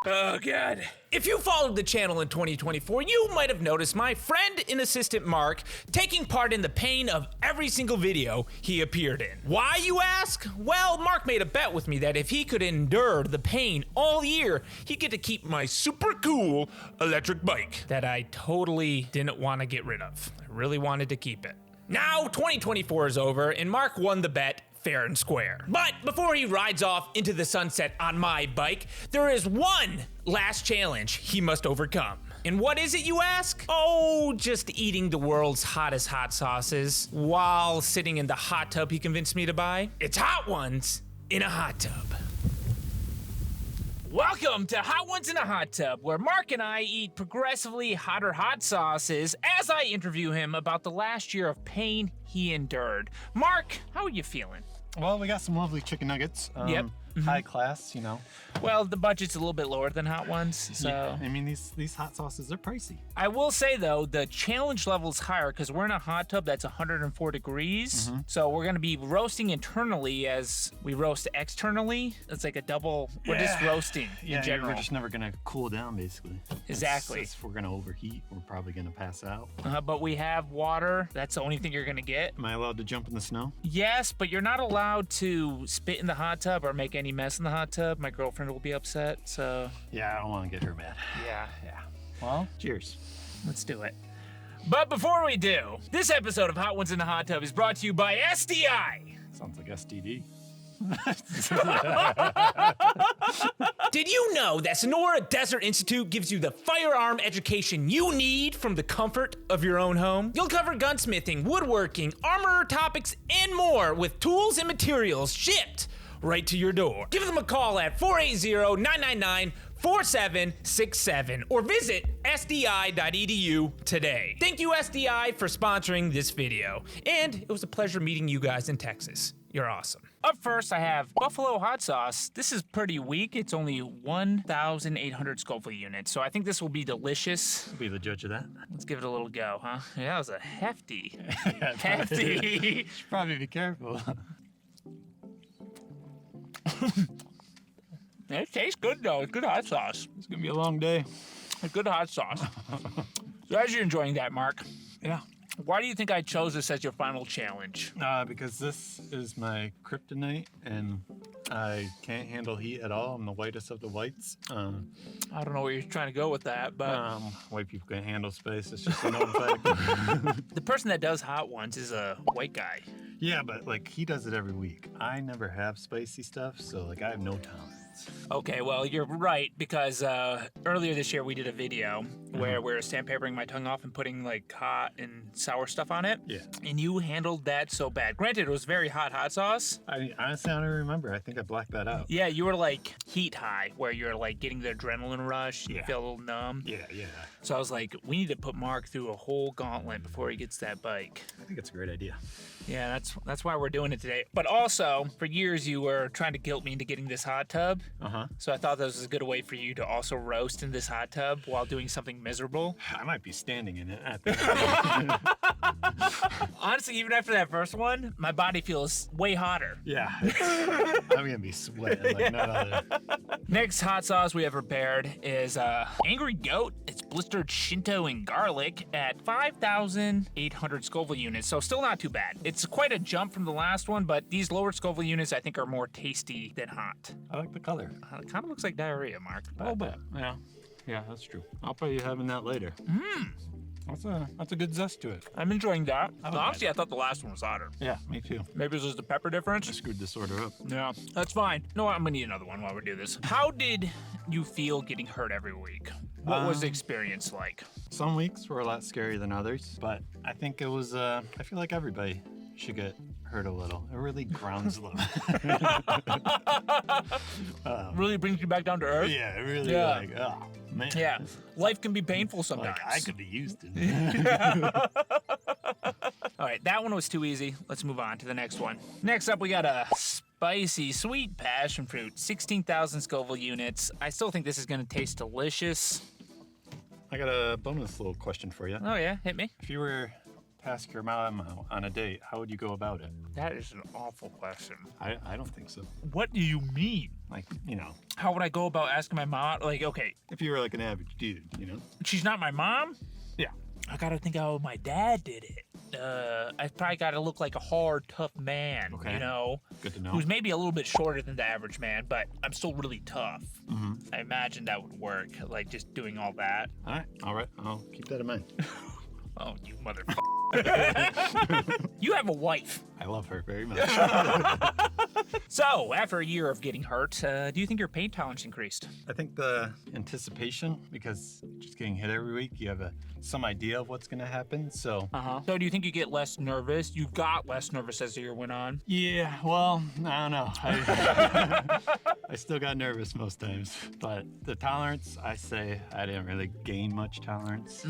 Oh, God. If you followed the channel in 2024, you might have noticed my friend and assistant Mark taking part in the pain of every single video he appeared in. Why, you ask? Well, Mark made a bet with me that if he could endure the pain all year, he'd get to keep my super cool electric bike that I totally didn't want to get rid of. I really wanted to keep it. Now, 2024 is over, and Mark won the bet fair and square. But before he rides off into the sunset on my bike, there is one last challenge he must overcome. And what is it, you ask? Oh, just eating the world's hottest hot sauces while sitting in the hot tub he convinced me to buy. It's Hot Ones in a Hot Tub. Welcome to Hot Ones in a Hot Tub, where Mark and I eat progressively hotter hot sauces as I interview him about the last year of pain he endured. Mark, how are you feeling? Well, we got some lovely chicken nuggets. Yep. High class, you know. Well, the budget's a little bit lower than Hot Ones, so... Yeah, I mean, these hot sauces are pricey. I will say, though, the challenge level's higher because we're in a hot tub that's 104 degrees. So we're going to be roasting internally as we roast externally. It's like a double... We're just roasting in general. We're just never going to cool down, basically. Exactly. If we're going to overheat, we're probably going to pass out. But we have water. That's the only thing you're going to get. Am I allowed to jump in the snow? Yes, but you're not allowed to spit in the hot tub or make any mess in the hot tub. My girlfriend will be upset, so... Yeah, I don't want to get her mad. Yeah. Well, cheers. Let's do it. But before we do, this episode of Hot Ones in the Hot Tub is brought to you by SDI. Sounds like STD. Did you know that Sonora Desert Institute gives you the firearm education you need from the comfort of your own home? You'll cover gunsmithing, woodworking, armor topics, and more with tools and materials shipped right to your door. Give them a call at 480-999-4767 or visit sdi.edu today. Thank you, SDI, for sponsoring this video. And it was a pleasure meeting you guys in Texas. You're awesome. Up first, I have Buffalo hot sauce. This is pretty weak. It's only 1,800 Scoville units, so I think this will be delicious. I'll be the judge of that. Let's give it a little go, huh? Yeah, that was a hefty. You should probably be careful. It tastes good, though. It's good hot sauce. It's going to be a long day. A good hot sauce. So as you're enjoying that, Mark, Yeah. why do you think I chose this as your final challenge? Because this is my kryptonite, and I can't handle heat at all. I'm the whitest of the whites. I don't know where you're trying to go with that, but White people can't handle space. It's just a known fact. the person that does Hot Ones is a white guy. Yeah, but like he does it every week. I never have spicy stuff, so like I have no tolerance. Okay, well, you're right, because earlier this year we did a video where we're sandpapering my tongue off and putting like hot and sour stuff on it. Yeah. And you handled that so bad. Granted, it was very hot sauce. I honestly don't even remember. I think I blacked that out. Yeah, you were like heat high, where you're like getting the adrenaline rush. You Yeah. feel a little numb. Yeah. So I was like, we need to put Mark through a whole gauntlet before he gets that bike. I think it's a great idea. Yeah, that's why we're doing it today. But also, for years you were trying to guilt me into getting this hot tub. So I thought this was a good way for you to also roast in this hot tub while doing something miserable. I might be standing in it at the Honestly, even after that first one, my body feels way hotter. Yeah. I'm gonna be sweating like none other. Next hot sauce we have prepared is Angry Goat. It's blistered Shinto and garlic at 5,800 Scoville units, so still not too bad. It's quite a jump from the last one, but these lower Scoville units I think are more tasty than hot. I like the color. It kind of looks like diarrhea, Mark. A little bit. Yeah, that's true. I'll probably be having that later. That's a good zest to it. I'm enjoying that. like Honestly, that. I thought the last one was hotter. Yeah, me too. Maybe it's just the pepper difference. I screwed this order up. Yeah, that's fine. You know what? I'm gonna need another one while we do this. How did you feel getting hurt every week? What was the experience like? Some weeks were a lot scarier than others, but I think it was, I feel like everybody should get hurt a little. It really grounds them. Really brings you back down to earth? Yeah, it really Yeah. like, oh, man. Yeah. Life can be painful sometimes. Like, I could be used to All right, that one was too easy. Let's move on to the next one. Next up, we got a spicy sweet passion fruit, 16,000 Scoville units. I still think this is gonna taste delicious. I got a bonus little question for you. Oh yeah, hit me. If you were ask your mom out on a date, how would you go about it? That is an awful question. I don't think so. What do you mean? Like, How would I go about asking my mom? Like, okay, if you were like an average dude, she's not my mom? Yeah. I gotta think how my dad did it. I probably gotta look like a hard, tough man, Okay. Good to know. who's maybe a little bit shorter than the average man, but I'm still really tough. I imagine that would work, like just doing all that. All right. I'll keep that in mind. Oh, you motherfucker. You have a wife. I love her very much. So, after a year of getting hurt, do you think your pain tolerance increased? I think the anticipation, because just getting hit every week, you have some idea of what's going to happen. So, So, do you think you get less nervous? You got less nervous as the year went on? yeah, well, I don't know. I still got nervous most times. But the tolerance, I say I didn't really gain much tolerance.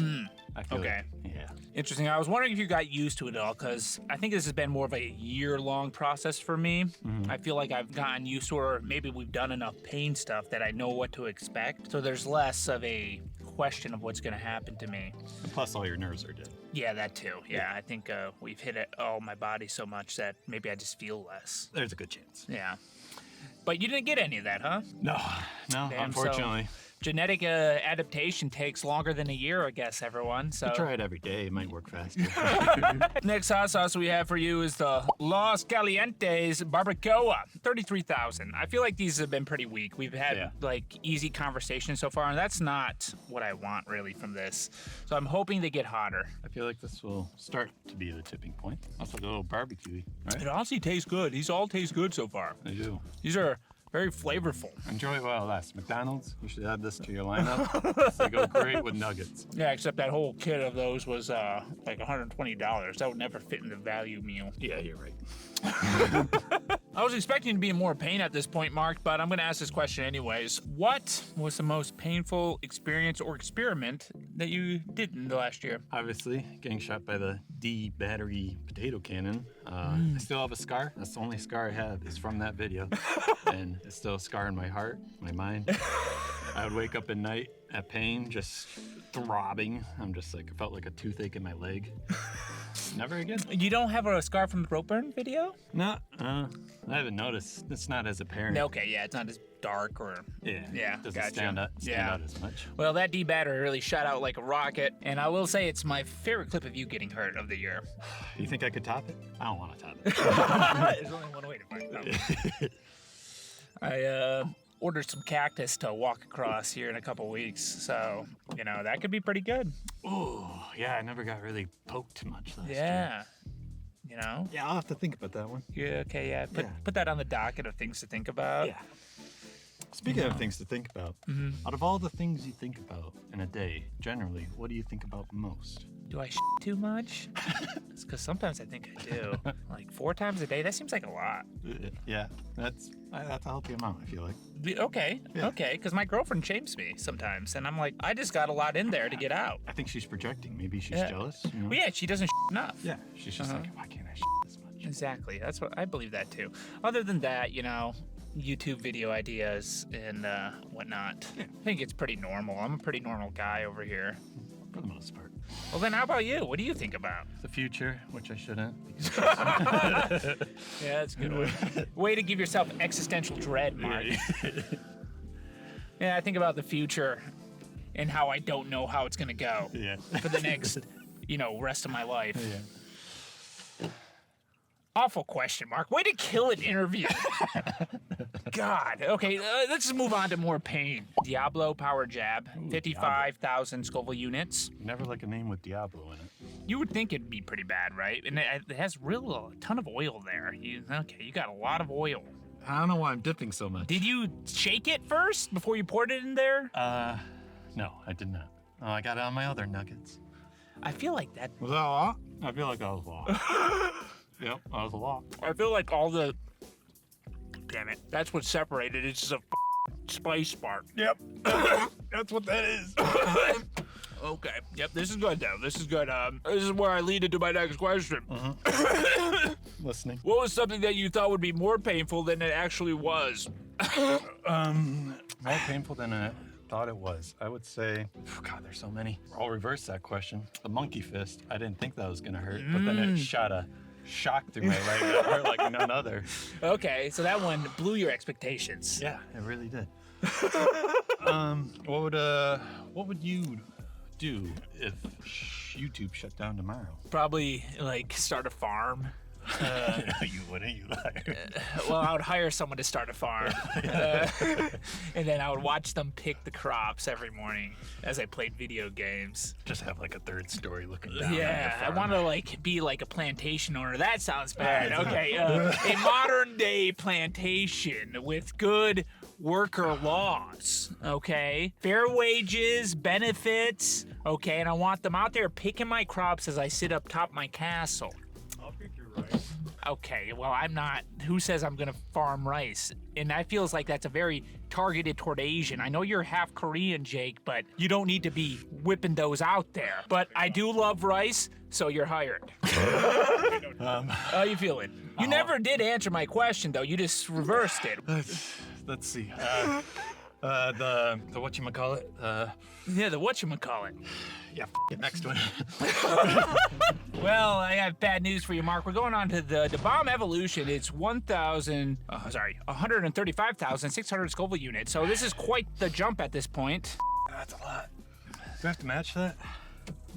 I feel Okay. yeah. Interesting. I was wondering if you got used to it all, because I think this has been more of a year-long process for me. I feel like I've gotten used to it, or maybe we've done enough pain stuff that I know what to expect. So there's less of a question of what's going to happen to me. And plus, all your nerves are dead. Yeah, that too. Yeah, I think we've hit it all my body so much that maybe I just feel less. There's a good chance. Yeah. But you didn't get any of that, huh? No, Damn, unfortunately. Genetic adaptation takes longer than a year, I guess, everyone. So Try it every day. It might work faster. next hot sauce we have for you is the Los Calientes Barbacoa, 33,000. I feel like these have been pretty weak. We've had like easy conversations so far, and that's not what I want really from this. So I'm hoping they get hotter. I feel like this will start to be the tipping point. Also, a little barbecue, right? It honestly tastes good. These all taste good so far. They do. These are very flavorful. Enjoy it while it lasts. McDonald's, you should add this to your lineup. They go great with nuggets. Yeah, except that whole kit of those was like $120. That would never fit in the value meal. Yeah, you're right. I was expecting to be in more pain at this point, Mark, but I'm going to ask this question anyways. What was the most painful experience or experiment that you did in the last year? Obviously, getting shot by the D battery potato cannon. I still have a scar. That's the only scar I have is from that video. And it's still a scar in my heart, my mind. I would wake up at night at pain, just throbbing. I'm just like, I felt like a toothache in my leg. Never again. You don't have a scar from the throat burn video? No, I haven't noticed. It's not as apparent. Okay, yeah, it's not as dark or... Yeah, doesn't gotcha. stand out as much. Well, that D battery really shot out like a rocket, and I will say it's my favorite clip of you getting hurt of the year. You think I could top it? I don't want to top it. There's only one way to find out. I ordered some cactus to walk across here in a couple weeks, so, that could be pretty good. Ooh, yeah, I never got really poked much last year. Yeah. Yeah, I'll have to think about that one. Yeah, okay, yeah. Put that on the docket of things to think about. Yeah. Speaking of things to think about, out of all the things you think about in a day, generally, what do you think about most? Do I too much? It's because sometimes I think I do. Like 4 times a day, that seems like a lot. Yeah, that's a healthy amount, I feel like. Okay, because my girlfriend shames me sometimes, and I'm like, I just got a lot in there to get out. I think she's projecting. Maybe she's jealous. You know? Well, yeah, she doesn't enough. Yeah, she's just like, why can't I this much? Exactly. That's what I believe that too. Other than that, YouTube video ideas and whatnot. I think it's pretty normal. I'm a pretty normal guy over here. For the most part. Well, then how about you? What do you think about? The future, which I shouldn't. Yeah, that's a good one. Way to give yourself existential dread, Mark. Yeah, I think about the future and how I don't know how it's going to go for the next, rest of my life. Yeah. Awful question, Mark. Way to kill an interview. God. Okay, let's just move on to more pain. Diablo Power Jab, 55,000 Scoville units. Never like a name with Diablo in it. You would think it'd be pretty bad, right? And it has a ton of oil there. You got a lot of oil. I don't know why I'm dipping so much. Did you shake it first before you poured it in there? No, I did not. Oh, I got it on my other nuggets. I feel like that. Was that a lot? I feel like that was a lot. Yep, that was a lot. I feel like damn it. That's what separated. It's just a spice spark. Yep. That's what that is. Okay. Yep, this is good, though. This is good. This is where I lead into my next question. Listening. What was something that you thought would be more painful than it actually was? More painful than I thought it was. I would say, God, there's so many. I'll reverse that question. The monkey fist. I didn't think that was gonna hurt, but then it shot a shock through my leg that hurt like none other. Okay, so that one blew your expectations. Yeah, it really did. What would you do if YouTube shut down tomorrow? Probably like start a farm. You wouldn't, you liar. Well, I would hire someone to start a farm, and then I would watch them pick the crops every morning as I played video games. Just have like a third story looking down. Yeah, I want to like be like a plantation owner. That sounds bad. Yeah, Okay, a modern day plantation with good worker laws. Okay, fair wages, benefits. Okay, and I want them out there picking my crops as I sit up top my castle. I'll pick your rice. Okay, well, I'm not. Who says I'm gonna farm rice? And that feels like that's a very targeted toward Asian. I know you're half Korean, Jake, but you don't need to be whipping those out there. But I do love rice, so you're hired. How you feeling? You never did answer my question, though. You just reversed it. Let's see. The whatchamacallit? Yeah, the whatchamacallit. Yeah, next one. Well, I have bad news for you, Mark. We're going on to the bomb evolution. It's 135,600 Scoville units. So this is quite the jump at this point. That's a lot. Do I have to match that?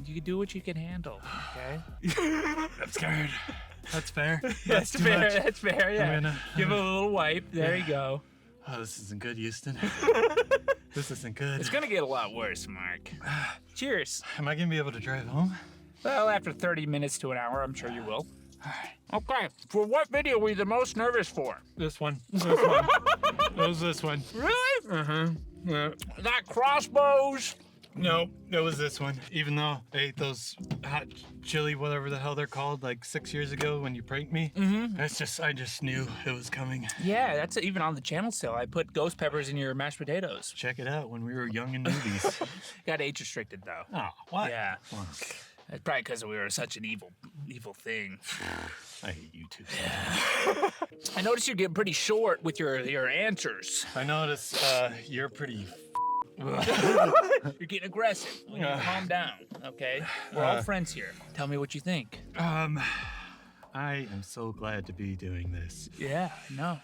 You can do what you can handle, okay? I'm scared. That's fair. That's too fair. much. That's fair, yeah. Give it a little wipe. There you go. Oh, this isn't good, Houston. This isn't good. It's gonna get a lot worse, Mark. Cheers. Am I gonna be able to drive home? Well, after 30 minutes to an hour, I'm sure you will. Okay, for what video were you the most nervous for? This one. This one. It was this one. Really? Uh-huh. Yeah. That crossbows? No, it was this one. Even though I ate those hot chili, whatever the hell they're called, like 6 years ago when you pranked me. Mm-hmm. I just knew it was coming. Yeah, that's even on the channel still. I put ghost peppers in your mashed potatoes. Check it out when we were young and newbies. Got age restricted though. Oh, what? Yeah. Well, It's probably because we were such an evil thing. I hate you too. I noticed you're getting pretty short with your answers. I noticed you're pretty. You're getting aggressive. We need to calm down, okay? We're all friends here. Tell me what you think. I am so glad to be doing this. Yeah, no.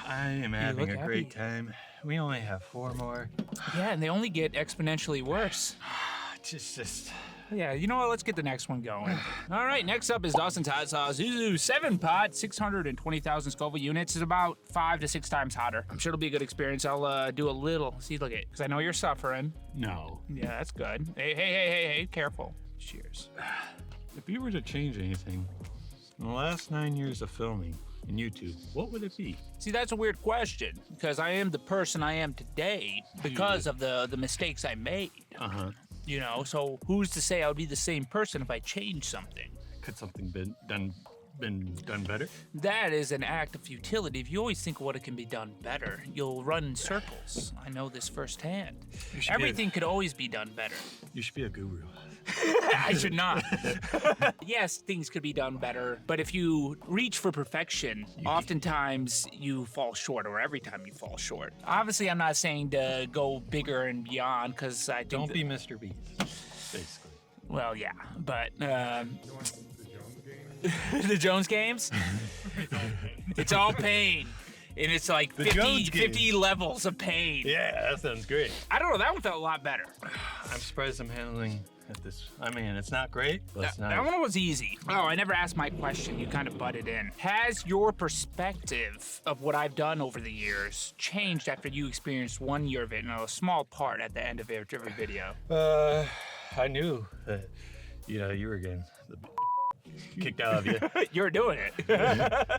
I am having look a great happy. time. We only have 4 more. Yeah, and they only get exponentially worse. Just. Yeah, you know what? Let's get the next one going. All right, next up is Dawson's Hot Sauce Zuzu 7-pot, 620,000 Scoville units. Is about 5 to 6 times hotter. I'm sure it'll be a good experience. I'll do a little. See, look at it, because I know you're suffering. No. Yeah, that's good. Hey, careful. Cheers. If you were to change anything in the last 9 years of filming in YouTube, what would it be? See, that's a weird question, because I am the person I am today because of the mistakes I made. Uh-huh. You know, so who's to say I would be the same person if I changed something? Could something been done better? That is an act of futility. If you always think what it can be done better, you'll run in circles. I know this firsthand. Everything could always be done better. You should be a guru. I should not. Yes, things could be done better, but if you reach for perfection, oftentimes you fall short, or every time you fall short. Obviously, I'm not saying to go bigger and beyond, because I Don't be Mr. Beast, basically. Well, yeah, but the Jones games? It's all pain. And it's like 50 levels of pain. Yeah, that sounds great. I don't know, that one felt a lot better. I'm surprised I'm handling at this. I mean, it's not great, but it's That nice. one was easy. Oh, I never asked my question. You kind of butted in. Has your perspective of what I've done over the years changed after you experienced 1 year of it, a small part at the end of every video? I knew that, you were getting the kicked out of you. You're doing it.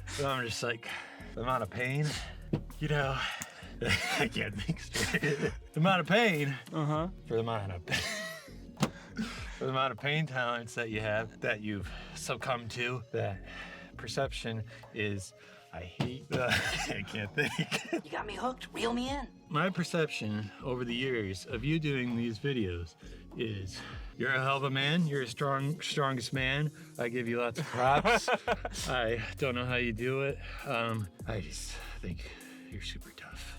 So I'm just like, the amount of pain, I can't think straight. The amount of pain, for the amount of for the amount of pain tolerance that you have, that you've succumbed to, that perception is, I can't think. You got me hooked. Reel me in. My perception over the years of you doing these videos is you're a hell of a man. You're a strongest man. I give you lots of props. I don't know how you do it. I just think You're super tough.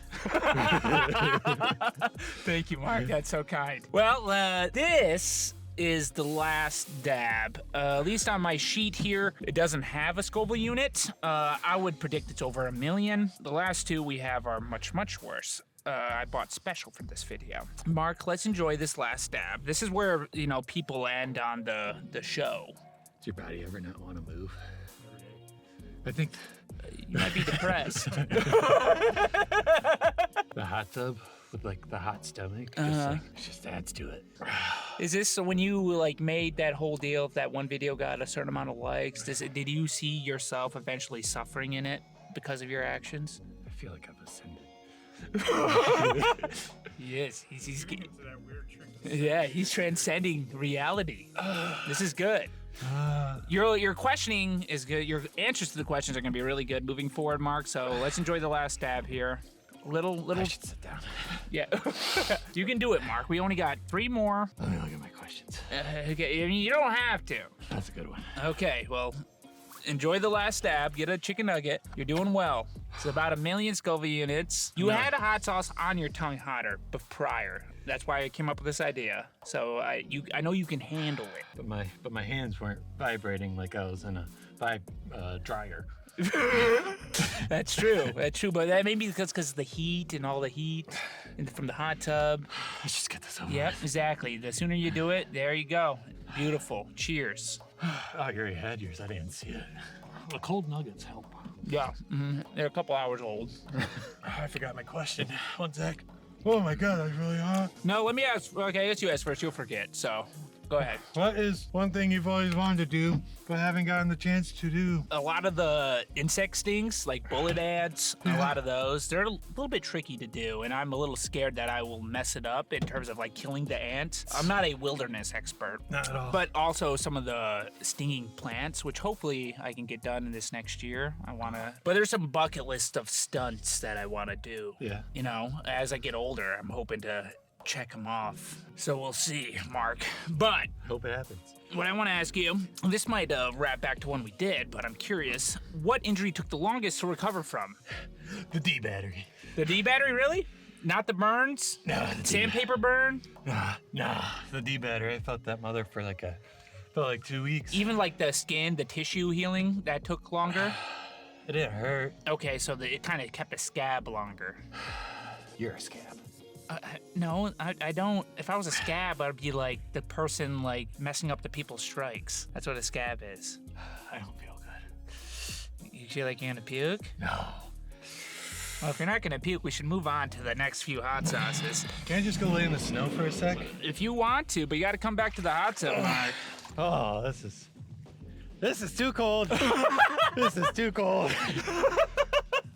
Thank you, Mark. That's so kind. Well, this is the last dab. At least on my sheet here, it doesn't have a Scoville unit. I would predict it's over 1 million. The last two we have are much, much worse. I bought special for this video. Mark, let's enjoy this last dab. This is where, you know, people end on the show. Does your body ever not want to move? I think You might be depressed. the hot tub with like the hot stomach just adds to it. Is this so when you like made that whole deal, if that one video got a certain amount of likes, did you see yourself eventually suffering in it because of your actions? I feel like I've ascended. Yes, he's transcending reality. This is good. Your questioning is good. Your answers to the questions are going to be really good moving forward, Mark. So let's enjoy the last stab here. Little. I should sit down. Yeah, you can do it, Mark. We only got 3 more. Let me look at my questions. Okay, I mean, you don't have to. That's a good one. Okay, well, enjoy the last stab. Get a chicken nugget. You're doing well. It's about 1 million Scoville units. You had a hot sauce on your tongue hotter prior. That's why I came up with this idea. So I know you can handle it. But my hands weren't vibrating like I was in a dryer. That's true. That's true. But that may be because of the heat and all the heat from the hot tub. Let's just get this over Yep, with. exactly. The sooner you do it, there you go. Beautiful. Cheers. Oh, you already had yours. I didn't see it. The cold nuggets help. Yeah, they're a couple hours old. I forgot my question. One sec. Oh my god, that's really hot. No, let me ask. Okay, I guess you ask first. You'll forget. So, go ahead. What is one thing you've always wanted to do but haven't gotten the chance to do? A lot of the insect stings, like bullet ants, a lot of those, they're a little bit tricky to do, and I'm a little scared that I will mess it up in terms of like killing the ant. I'm not a wilderness expert. Not at all. But also some of the stinging plants, which hopefully I can get done in this next year. But there's some bucket list of stunts that I want to do. Yeah. You know, as I get older, I'm hoping to check them off. So we'll see, Mark. But Hope it happens. what I want to ask you, this might wrap back to one we did, but I'm curious, what injury took the longest to recover from? The D battery. The D battery, really? Not the burns? No, the D Sandpaper burn? Nah, the D battery. I felt that mother for like 2 weeks. Even like the skin, the tissue healing, that took longer? It didn't hurt. Okay, so it kind of kept a scab longer. You're a scab. No, I don't. If I was a scab, I'd be like the person like messing up the people's strikes. That's what a scab is. I don't feel good. You feel like you're gonna puke? No. Well, if you're not gonna puke, we should move on to the next few hot sauces. Can I just go lay in the snow for a sec? If you want to, but you gotta come back to the hot tub, Mark. Oh, this is too cold. This is too cold.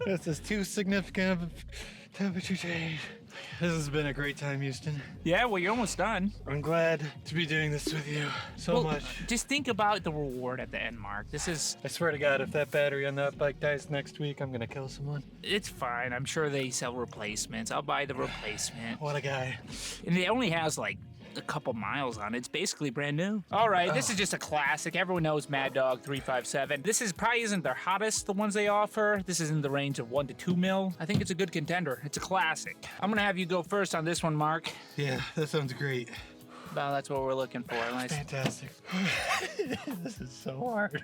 This is too significant of a temperature change. This has been a great time, Houston. Yeah, well, you're almost done. I'm glad to be doing this with you so Well, much. just think about the reward at the end, Mark. This is, I swear to God, if that battery on that bike dies next week, I'm gonna kill someone. it's fine. I'm sure they sell replacements. I'll buy the replacement. What a guy. And it only has like a couple miles on it. It's basically brand new. All right, this is just a classic. Everyone knows Mad Dog 357. This is probably isn't their hottest, the ones they offer. This is in the range of 1 to 2 mil. I think it's a good contender. It's a classic. I'm gonna have you go first on this one, Mark. Yeah, that sounds great. Well, that's what we're looking for. Nice. Fantastic. This is so hard.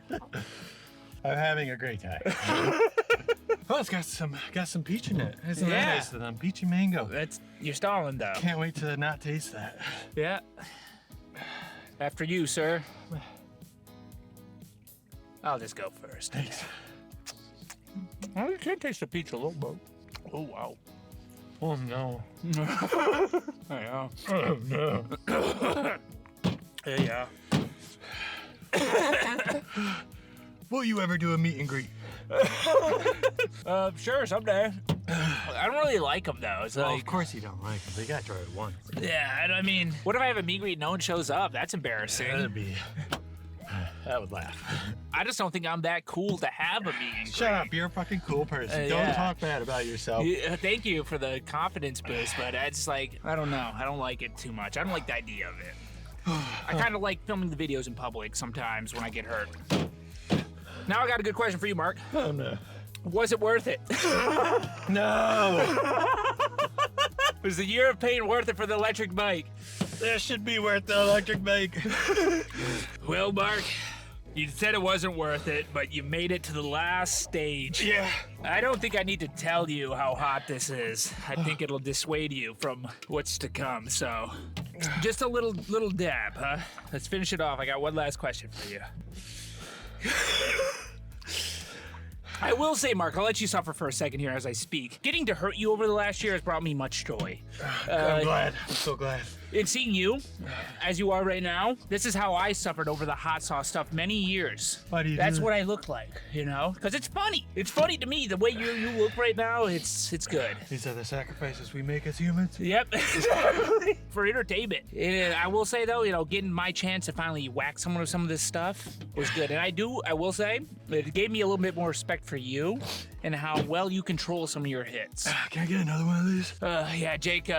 I'm having a great time. Oh, it's got some peach in it. Isn't Yeah. that nice of them? Peach and mango. You're stalling though. Can't wait to not taste that. Yeah. After you, sir. I'll just go first. Thanks. Well, you can taste the peach a little bit. Oh, wow. Oh no. Yeah. Oh no. Yeah. Will you ever do a meet and greet? Sure, someday. I don't really like them though. It's Well, like, of course you don't like them. They got to try it once. yeah, I mean, what if I have a meet and greet and no one shows up? That's embarrassing. That'd be. I would laugh. I just don't think I'm that cool to have a meet and greet. Shut up. You're a fucking cool person. Don't yeah. talk bad about yourself. Yeah, thank you for the confidence boost, but it's like, I don't know. I don't like it too much. I don't like the idea of it. I kind of like filming the videos in public sometimes when I get hurt. Now I got a good question for you, Mark. Oh no. Was it worth it? No! Was the year of pain worth it for the electric bike? That should be worth the electric bike. Well, Mark, you said it wasn't worth it, but you made it to the last stage. Yeah. I don't think I need to tell you how hot this is. I think it'll dissuade you from what's to come. So, just a little dab, huh? Let's finish it off. I got one last question for you. I will say, Mark, I'll let you suffer for a second here as I speak. Getting to hurt you over the last year has brought me much joy. I'm glad. I'm so glad. In seeing you, as you are right now, this is how I suffered over the hot sauce stuff many years. Why do you That's do what I look like, you know? Because it's funny. It's funny to me. The way you look right now, it's good. These are the sacrifices we make as humans. Yep. For entertainment. And I will say, though, you know, getting my chance to finally whack someone with some of this stuff was good. And I will say, it gave me a little bit more respect for you and how well you control some of your hits. Can I get another one of these? Yeah, Jake,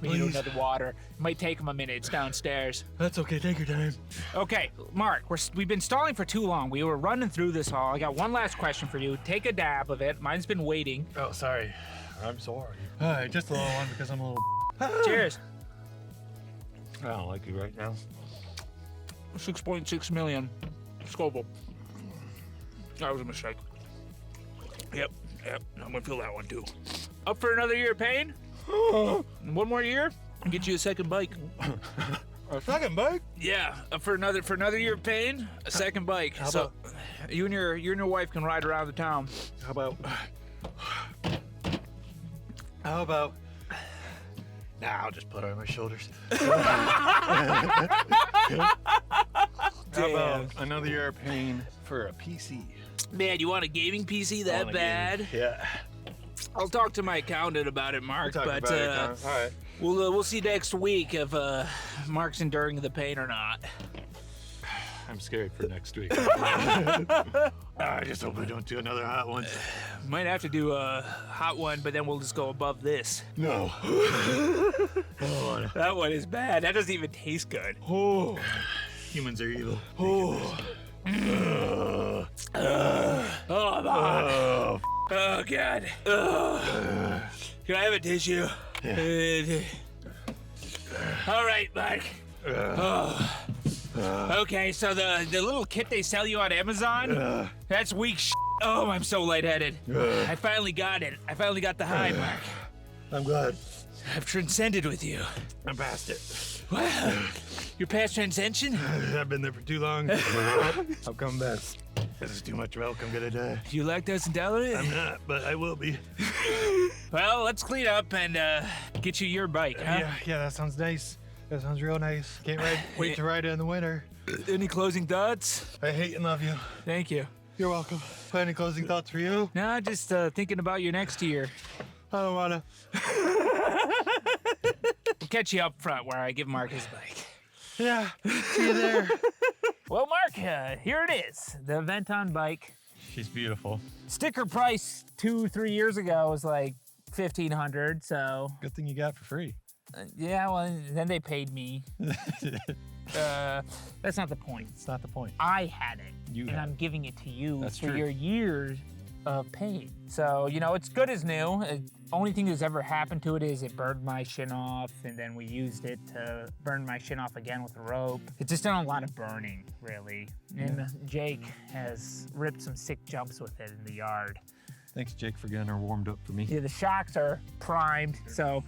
we need Please. another water. Might take him a minute. It's downstairs. That's okay. Take your time. Okay, Mark, we've been stalling for too long. We were running through this all. I got one last question for you. Take a dab of it. Mine's been waiting. Oh, sorry. I'm sorry. All right, just a little one because I'm a little. Cheers. I don't like you right now. 6.6 million. Scoville. That was a mistake. Yep. I'm gonna feel that one too. Up for another year of pain? One more year? And get you a second bike. A second bike? Yeah, up for another year of pain, a second bike. So you and your wife can ride around the town. How about... Nah, I'll just put it on my shoulders. How about another year of pain for a PC? Man, you want a gaming PC that bad? Yeah. I'll talk to my accountant about it, Mark. But All right. we'll see next week if Mark's enduring the pain or not. I'm scared for next week. I just hope I don't do another hot one. Might have to do a hot one, but then we'll just go above this. No. That one is bad. That doesn't even taste good. Oh. Humans are evil. Oh. Oh, God. Oh, God. Can I have a tissue? Yeah. All right, Mark. Okay, so the little kit they sell you on Amazon, that's weak shit. Oh, I'm so lightheaded. I finally got it. I finally got the high, Mark. I'm glad. I've transcended with you. I'm past it. Wow. You're past transcension? I've been there for too long. I'll come back. This is too much milk. I'm gonna die. You lactose intolerant? I'm not, but I will be. Well, let's clean up and get you your bike, huh? Yeah, that sounds nice. That sounds real nice. Can't wait to ride it in the winter. Any closing thoughts? I hate and love you. Thank you. You're welcome. Any closing thoughts for you? No, just thinking about your next year. I don't wanna. We'll catch you up front where I give Mark his bike. Yeah, see you there. Well, Mark, here it is. The Venton bike. She's beautiful. Sticker price 2-3 years ago was like $1,500, so Good thing you got it for free. yeah, well, then they paid me. That's not the point. It's not the point. I had it, You and had I'm giving it to you That's for true. your years of pain. So, you know, it's good as new. Only thing that's ever happened to it is it burned my shin off, and then we used it to burn my shin off again with a rope. It's just done a lot of burning, really. And Jake has ripped some sick jumps with it in the yard. Thanks, Jake, for getting her warmed up for me. Yeah, the shocks are primed, so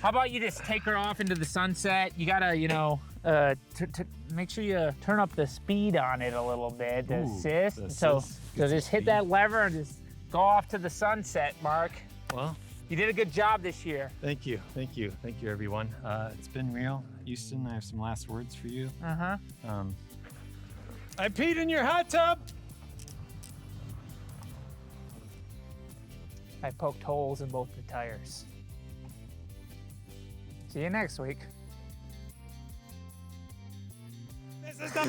how about you just take her off into the sunset? You gotta, you know, make sure you turn up the speed on it a little bit to Ooh, assist. the So assist. just hit that lever and just go off to the sunset, Mark. Well, You did a good job this year. thank you, everyone. It's been real. Houston, I have some last words for you. Uh-huh. I peed in your hot tub. I poked holes in both the tires. See you next week. This is the